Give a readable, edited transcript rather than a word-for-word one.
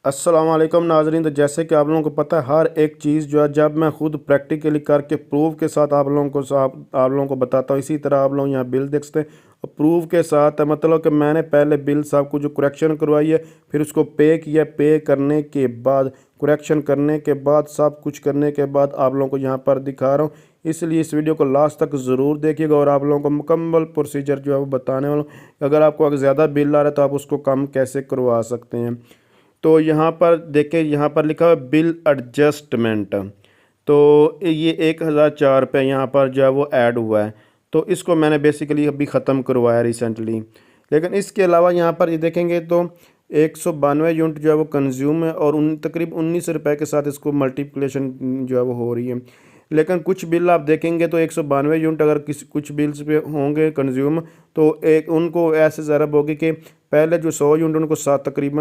अस्सलाम वालेकुम नाजरीन। तो जैसे कि आप लोगों को पता है, हर एक चीज़ जो है जब मैं खुद प्रैक्टिकली करके प्रूफ के साथ आप लोगों को बताता हूँ, इसी तरह आप लोग यहाँ बिल देख सकते हैं और प्रूफ के साथ है। मतलब कि मैंने पहले बिल साहब को जो करेक्शन करवाई है, फिर उसको पे किया, पे करने के बाद करेक्शन करने के बाद सब कुछ करने के बाद आप लोगों को यहाँ पर दिखा रहा हूँ। इसलिए इस वीडियो को लास्ट तक ज़रूर देखिएगा और आप लोगों को मुकम्मल प्रोसीजर जो है वो बताने वाला हूँ। अगर आपको अगर ज़्यादा बिल आ रहा है तो आप उसको कम कैसे करवा सकते हैं। तो यहाँ पर देखिए, यहाँ पर लिखा हुआ है बिल एडजस्टमेंट। तो ये 1004 रुपये यहाँ पर जो है वो ऐड हुआ है। तो इसको मैंने बेसिकली अभी ख़त्म करवाया रिसेंटली। लेकिन इसके अलावा यहाँ पर ये देखेंगे तो 192 यूनिट जो है वो कंज्यूम है और तकरीब 19 रुपये के साथ इसको मल्टीप्लिकेशन जो है वो हो रही है। लेकिन कुछ बिल आप देखेंगे तो 192 यूनिट अगर कुछ बिल्स पे होंगे कंज्यूम, तो एक उनको ऐसे ज़रूरत होगी कि पहले जो 100 यूनिट उनको तकरीबन